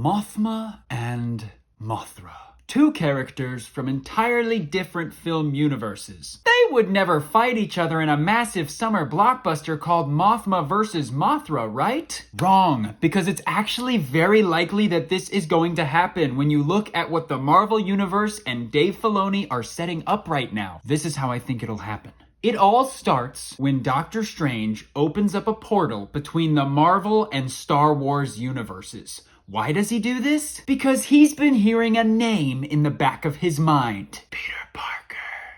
Mothma and Mothra. Two characters from entirely different film universes. They would never fight each other in a massive summer blockbuster called Mothma Vs Mothra, right? Wrong, because it's actually very likely that this is going to happen when you look at what the Marvel Universe and Dave Filoni are setting up right now. This is how I think it'll happen. It all starts when Doctor Strange opens up a portal between the Marvel and Star Wars universes. Why does he do this? Because he's been hearing a name in the back of his mind. Peter Parker.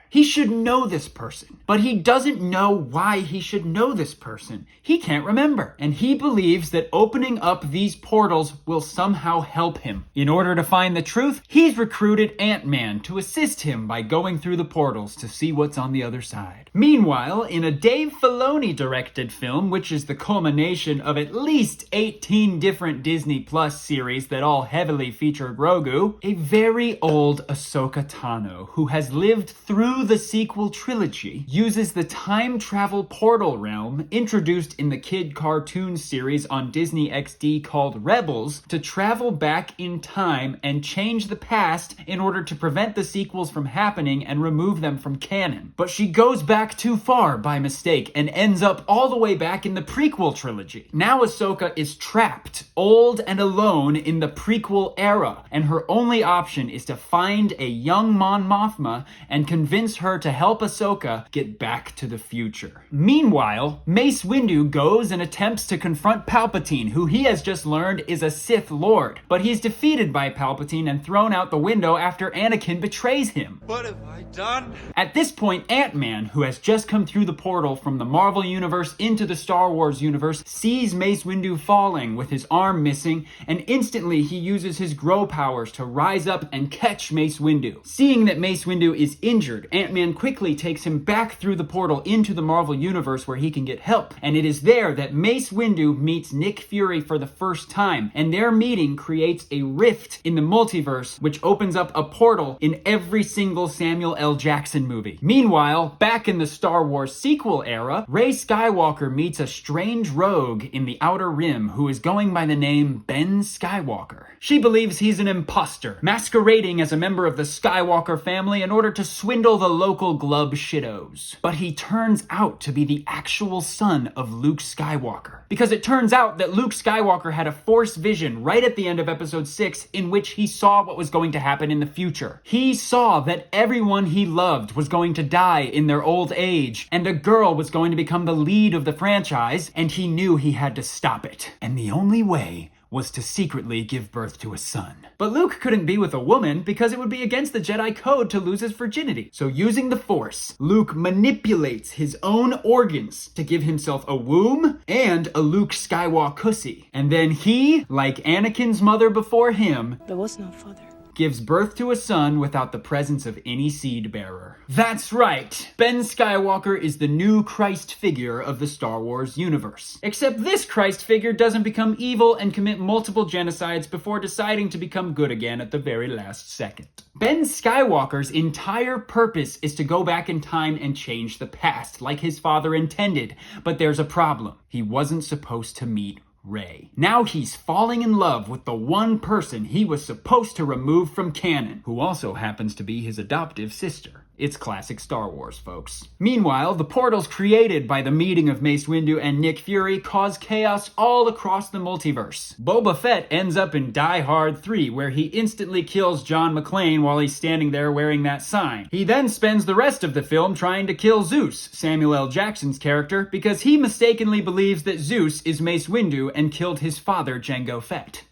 He should know this person, but he doesn't know why he should know this person. He can't remember, and he believes that opening up these portals will somehow help him. In order to find the truth, he's recruited Ant-Man to assist him by going through the portals to see what's on the other side. Meanwhile, in a Dave Filoni directed film, which is the culmination of at least 18 different Disney Plus series that all heavily featured Grogu, a very old Ahsoka Tano, who has lived through the sequel trilogy, uses the time travel portal realm introduced in the kid cartoon series on Disney XD called Rebels to travel back in time and change the past in order to prevent the sequels from happening and remove them from canon. But she goes back too far by mistake and ends up all the way back in the prequel trilogy. Now Ahsoka is trapped, old and alone in the prequel era, and her only option is to find a young Mon Mothma and convince her to help Ahsoka get back to the future. Meanwhile, Mace Windu goes and attempts to confront Palpatine, who he has just learned is a Sith Lord, but he's defeated by Palpatine and thrown out the window after Anakin betrays him. What have I done? At this point, Ant-Man, who has just come through the portal from the Marvel Universe into the Star Wars universe, sees Mace Windu falling with his arm missing, and instantly he uses his grow powers to rise up and catch Mace Windu. Seeing that Mace Windu is injured, Ant-Man quickly takes him back through the portal into the Marvel Universe where he can get help, and it is there that Mace Windu meets Nick Fury for the first time, and their meeting creates a rift in the multiverse which opens up a portal in every single Samuel L. Jackson movie. Meanwhile, back in the Star Wars sequel era, Rey Skywalker meets a strange rogue in the Outer Rim who is going by the name Ben Skywalker. She believes he's an imposter, masquerading as a member of the Skywalker family in order to swindle the local glub shittos. But he turns out to be the actual son of Luke Skywalker. Because it turns out that Luke Skywalker had a Force vision right at the end of episode 6 in which he saw what was going to happen in the future. He saw that everyone he loved was going to die in their old age, and a girl was going to become the lead of the franchise, and he knew he had to stop it. And the only way was to secretly give birth to a son. But Luke couldn't be with a woman because it would be against the Jedi code to lose his virginity. So using the Force, Luke manipulates his own organs to give himself a womb and a Luke Skywalker pussy. And then he, like Anakin's mother before him, there was no father, gives birth to a son without the presence of any seed bearer. That's right! Ben Skywalker is the new Christ figure of the Star Wars universe. Except this Christ figure doesn't become evil and commit multiple genocides before deciding to become good again at the very last second. Ben Skywalker's entire purpose is to go back in time and change the past, like his father intended. But there's a problem. He wasn't supposed to meet Rey. Now he's falling in love with the one person he was supposed to remove from canon, who also happens to be his adoptive sister. It's classic Star Wars, folks. Meanwhile, the portals created by the meeting of Mace Windu and Nick Fury cause chaos all across the multiverse. Boba Fett ends up in Die Hard 3, where he instantly kills John McClane while he's standing there wearing that sign. He then spends the rest of the film trying to kill Zeus, Samuel L. Jackson's character, because he mistakenly believes that Zeus is Mace Windu and killed his father, Jango Fett.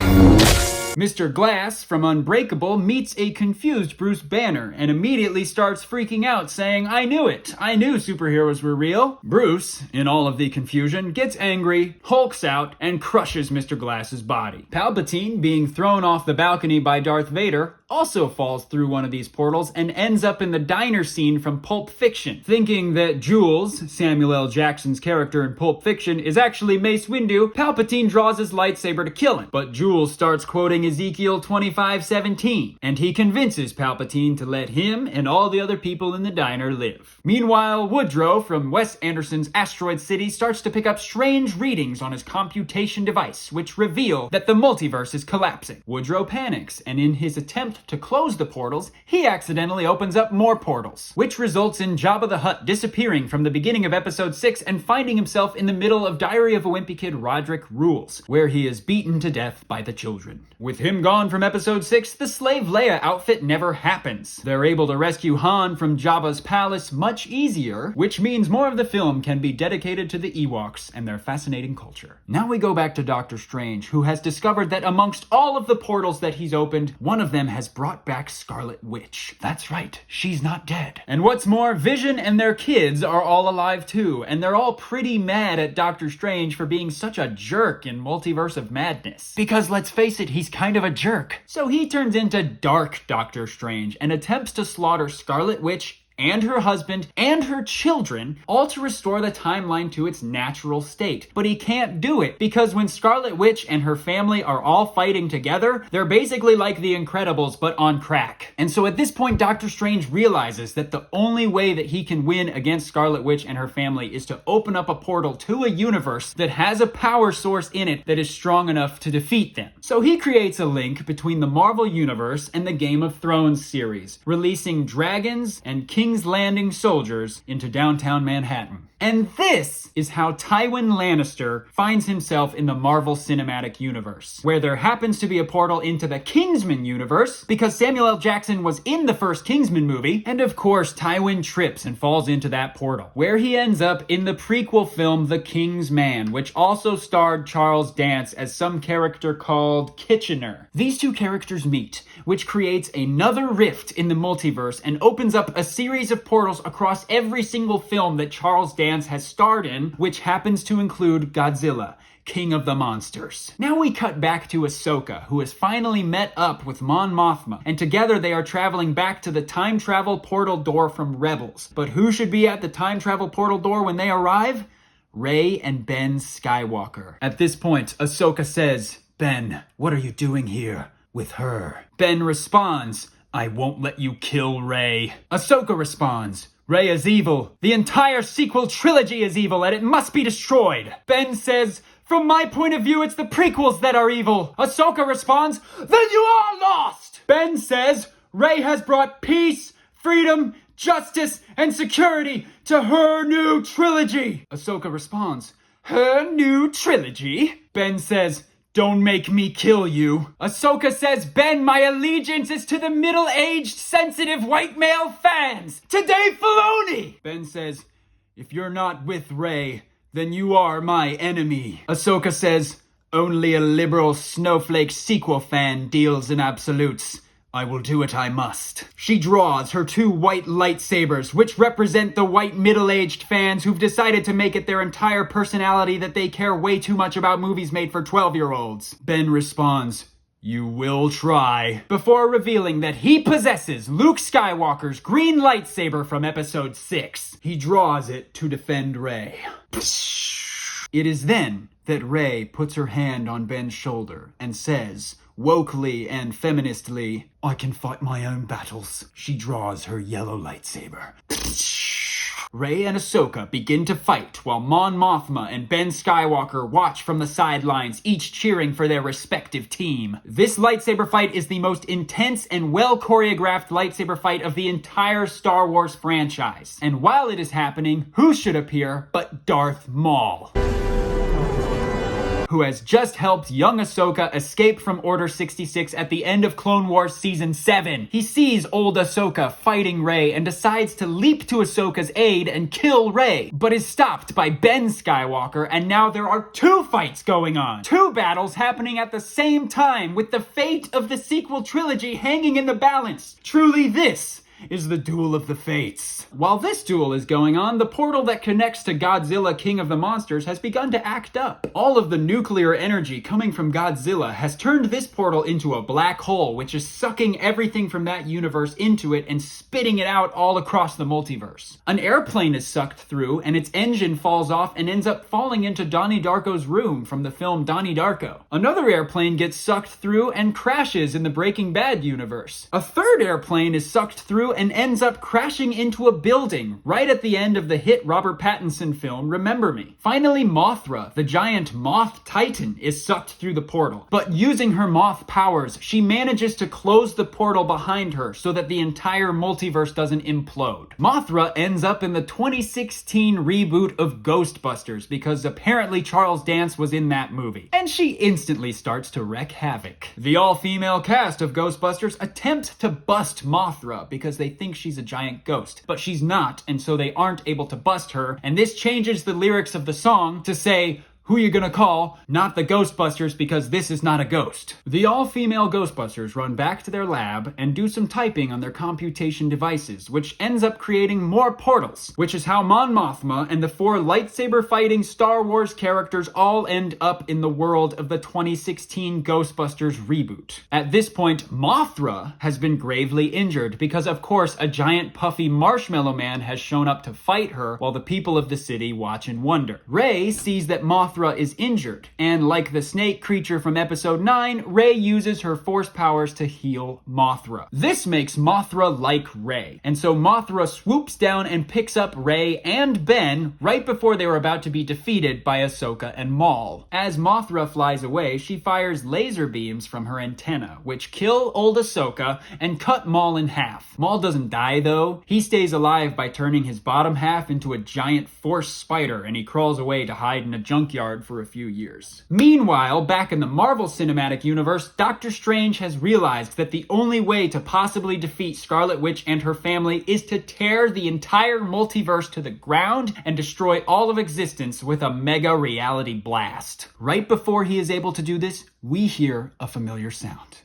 Mr. Glass from Unbreakable meets a confused Bruce Banner and immediately starts freaking out, saying, "I knew it! I knew superheroes were real!" Bruce, in all of the confusion, gets angry, hulks out, and crushes Mr. Glass's body. Palpatine, being thrown off the balcony by Darth Vader, also falls through one of these portals and ends up in the diner scene from Pulp Fiction. Thinking that Jules, Samuel L. Jackson's character in Pulp Fiction, is actually Mace Windu, Palpatine draws his lightsaber to kill him. But Jules starts starts quoting Ezekiel 25:17, and he convinces Palpatine to let him and all the other people in the diner live. Meanwhile, Woodrow from Wes Anderson's Asteroid City starts to pick up strange readings on his computation device, which reveal that the multiverse is collapsing. Woodrow panics, and in his attempt to close the portals, he accidentally opens up more portals, which results in Jabba the Hutt disappearing from the beginning of episode 6 and finding himself in the middle of Diary of a Wimpy Kid Roderick Rules, where he is beaten to death by the children. With him gone from episode 6, the Slave Leia outfit never happens. They're able to rescue Han from Jabba's palace much easier, which means more of the film can be dedicated to the Ewoks and their fascinating culture. Now we go back to Doctor Strange, who has discovered that amongst all of the portals that he's opened, one of them has brought back Scarlet Witch. That's right, she's not dead. And what's more, Vision and their kids are all alive too, and they're all pretty mad at Doctor Strange for being such a jerk in Multiverse of Madness. Because let's face it, he's kind of a jerk. So he turns into Dark Doctor Strange and attempts to slaughter Scarlet Witch and her husband and her children, all to restore the timeline to its natural state. But he can't do it, because when Scarlet Witch and her family are all fighting together, they're basically like the Incredibles, but on crack. And so at this point, Doctor Strange realizes that the only way that he can win against Scarlet Witch and her family is to open up a portal to a universe that has a power source in it that is strong enough to defeat them. So he creates a link between the Marvel Universe and the Game of Thrones series, releasing dragons and King's Landing soldiers into downtown Manhattan. And this is how Tywin Lannister finds himself in the Marvel Cinematic Universe, where there happens to be a portal into the Kingsman universe, because Samuel L. Jackson was in the first Kingsman movie, and of course Tywin trips and falls into that portal, where he ends up in the prequel film The King's Man, which also starred Charles Dance as some character called Kitchener. These two characters meet, which creates another rift in the multiverse and opens up a series of portals across every single film that Charles Dance has starred in, which happens to include Godzilla, King of the Monsters. Now we cut back to Ahsoka, who has finally met up with Mon Mothma, and together they are traveling back to the time travel portal door from Rebels. But who should be at the time travel portal door when they arrive? Rey and Ben Skywalker. At this point, Ahsoka says, "Ben, what are you doing here with her?" Ben responds, "I won't let you kill Rey." Ahsoka responds, "Rey is evil. The entire sequel trilogy is evil, and it must be destroyed." Ben says, "From my point of view, it's the prequels that are evil." Ahsoka responds, "Then you are lost!" Ben says, "Rey has brought peace, freedom, justice, and security to her new trilogy." Ahsoka responds, "Her new trilogy?" Ben says, "Don't make me kill you." Ahsoka says, "Ben, my allegiance is to the middle-aged, sensitive white male fans, to Dave Filoni." Ben says, "If you're not with Rey, then you are my enemy." Ahsoka says, "Only a liberal snowflake sequel fan deals in absolutes. I will do what I must." She draws her two white lightsabers, which represent the white middle-aged fans who've decided to make it their entire personality that they care way too much about movies made for 12-year-olds. Ben responds, "You will try," before revealing that he possesses Luke Skywalker's green lightsaber from episode 6. He draws it to defend Rey. It is then that Rey puts her hand on Ben's shoulder and says, wokely and feministly, "I can fight my own battles." She draws her yellow lightsaber. Rey and Ahsoka begin to fight while Mon Mothma and Ben Skywalker watch from the sidelines, each cheering for their respective team. This lightsaber fight is the most intense and well-choreographed lightsaber fight of the entire Star Wars franchise. And while it is happening, who should appear but Darth Maul, who has just helped young Ahsoka escape from Order 66 at the end of Clone Wars Season 7. He sees old Ahsoka fighting Rey and decides to leap to Ahsoka's aid and kill Rey, but is stopped by Ben Skywalker, and now there are two fights going on. Two battles happening at the same time, with the fate of the sequel trilogy hanging in the balance. Truly, this is the Duel of the Fates. While this duel is going on, the portal that connects to Godzilla, King of the Monsters, has begun to act up. All of the nuclear energy coming from Godzilla has turned this portal into a black hole, which is sucking everything from that universe into it and spitting it out all across the multiverse. An airplane is sucked through, and its engine falls off and ends up falling into Donnie Darko's room from the film Donnie Darko. Another airplane gets sucked through and crashes in the Breaking Bad universe. A third airplane is sucked through and ends up crashing into a building right at the end of the hit Robert Pattinson film Remember Me. Finally, Mothra, the giant moth titan, is sucked through the portal. But using her moth powers, she manages to close the portal behind her so that the entire multiverse doesn't implode. Mothra ends up in the 2016 reboot of Ghostbusters because apparently Charles Dance was in that movie. And she instantly starts to wreak havoc. The all-female cast of Ghostbusters attempt to bust Mothra because they think she's a giant ghost. But she's not, and so they aren't able to bust her, and this changes the lyrics of the song to say, "Who you gonna call? Not the Ghostbusters, because this is not a ghost." The all-female Ghostbusters run back to their lab and do some typing on their computation devices, which ends up creating more portals, which is how Mon Mothma and the 4 lightsaber-fighting Star Wars characters all end up in the world of the 2016 Ghostbusters reboot. At this point, Mothra has been gravely injured because, of course, a giant puffy marshmallow man has shown up to fight her while the people of the city watch and wonder. Rey sees that Mothra is injured, and like the snake creature from episode 9, Rey uses her force powers to heal Mothra. This makes Mothra like Rey, and so Mothra swoops down and picks up Rey and Ben right before they were about to be defeated by Ahsoka and Maul. As Mothra flies away, she fires laser beams from her antenna, which kill old Ahsoka and cut Maul in half. Maul doesn't die though. He stays alive by turning his bottom half into a giant force spider, and he crawls away to hide in a junkyard for a few years. Meanwhile, back in the Marvel Cinematic Universe, Doctor Strange has realized that the only way to possibly defeat Scarlet Witch and her family is to tear the entire multiverse to the ground and destroy all of existence with a mega reality blast. Right before he is able to do this, we hear a familiar sound.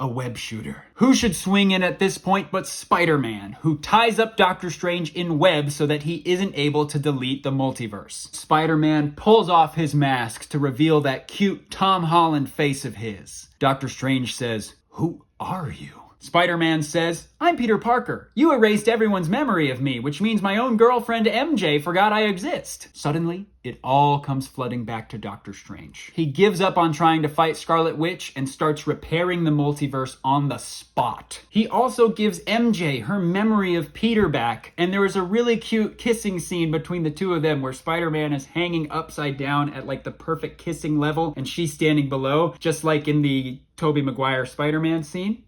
A web shooter. Who should swing in at this point but Spider-Man, who ties up Doctor Strange in webs so that he isn't able to delete the multiverse. Spider-Man pulls off his mask to reveal that cute Tom Holland face of his. Doctor Strange says, "Who are you?" Spider-Man says, "I'm Peter Parker. You erased everyone's memory of me, which means my own girlfriend MJ forgot I exist." Suddenly, it all comes flooding back to Doctor Strange. He gives up on trying to fight Scarlet Witch and starts repairing the multiverse on the spot. He also gives MJ her memory of Peter back, and there is a really cute kissing scene between the two of them where Spider-Man is hanging upside down at like the perfect kissing level and she's standing below, just like in the Tobey Maguire Spider-Man scene.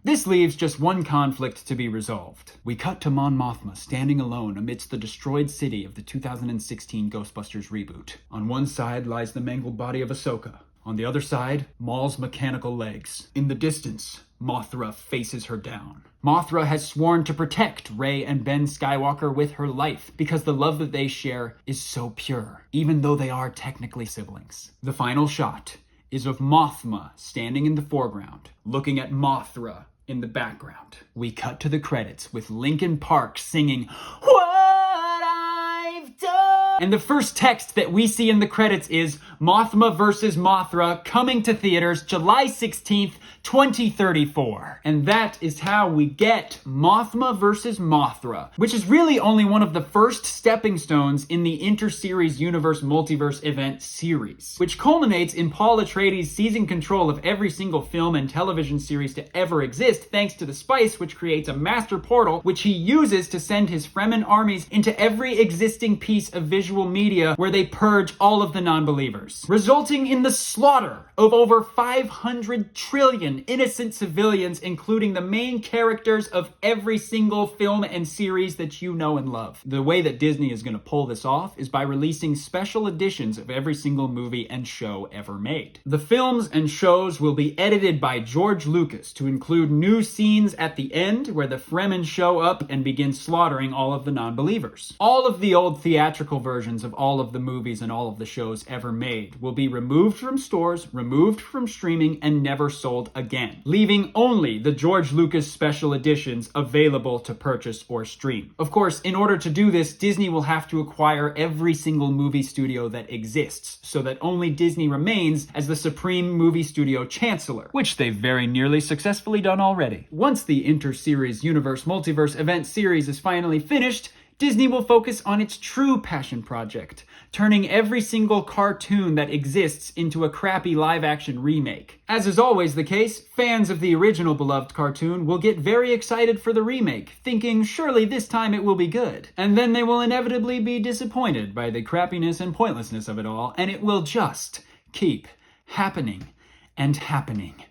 This leaves just one conflict to be resolved. We cut to Mon Mothma standing alone amidst the destroyed city of the 2016 Ghostbusters reboot. On one side lies the mangled body of Ahsoka. On the other side, Maul's mechanical legs. In the distance, Mothra faces her down. Mothra has sworn to protect Rey and Ben Skywalker with her life because the love that they share is so pure, even though they are technically siblings. The final shot is of Mothma standing in the foreground, looking at Mothra in the background. We cut to the credits with Linkin Park singing, "What I've Done." And the first text that we see in the credits is Mothma Vs Mothra, coming to theaters July 16th, 2034. And that is how we get Mothma Vs Mothra, which is really only one of the first stepping stones in the inter-series universe multiverse event series, which culminates in Paul Atreides seizing control of every single film and television series to ever exist thanks to the Spice, which creates a master portal which he uses to send his Fremen armies into every existing piece of visual media where they purge all of the non-believers, resulting in the slaughter of over 500 trillion innocent civilians, including the main characters of every single film and series that you know and love. The way that Disney is going to pull this off is by releasing special editions of every single movie and show ever made. The films and shows will be edited by George Lucas to include new scenes at the end where the Fremen show up and begin slaughtering all of the non-believers. All of the old theatrical versions versions of all of the movies and all of the shows ever made will be removed from stores, removed from streaming, and never sold again, leaving only the George Lucas special editions available to purchase or stream. Of course, in order to do this, Disney will have to acquire every single movie studio that exists, so that only Disney remains as the supreme movie studio chancellor, which they've very nearly successfully done already. Once the Inter-Series Universe Multiverse event series is finally finished, Disney will focus on its true passion project, turning every single cartoon that exists into a crappy live-action remake. As is always the case, fans of the original beloved cartoon will get very excited for the remake, thinking surely this time it will be good. And then they will inevitably be disappointed by the crappiness and pointlessness of it all, and it will just keep happening and happening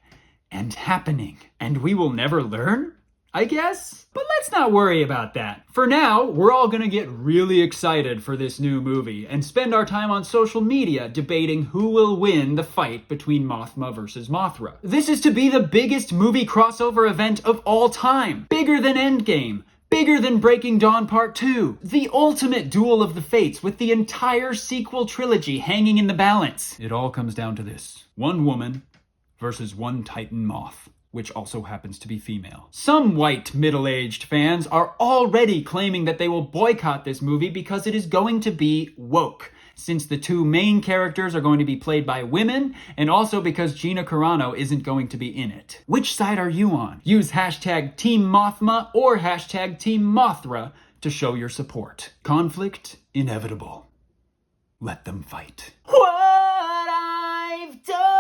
and happening. And we will never learn, I guess? But let's not worry about that. For now, we're all gonna get really excited for this new movie and spend our time on social media debating who will win the fight between Mothma versus Mothra. This is to be the biggest movie crossover event of all time. Bigger than Endgame. Bigger than Breaking Dawn Part 2. The ultimate duel of the fates with the entire sequel trilogy hanging in the balance. It all comes down to this. One woman versus one Titan moth, which also happens to be female. Some white middle-aged fans are already claiming that they will boycott this movie because it is going to be woke, since the two main characters are going to be played by women, and also because Gina Carano isn't going to be in it. Which side are you on? Use hashtag Team Mothma or hashtag Team Mothra to show your support. Conflict inevitable. Let them fight. What I've done.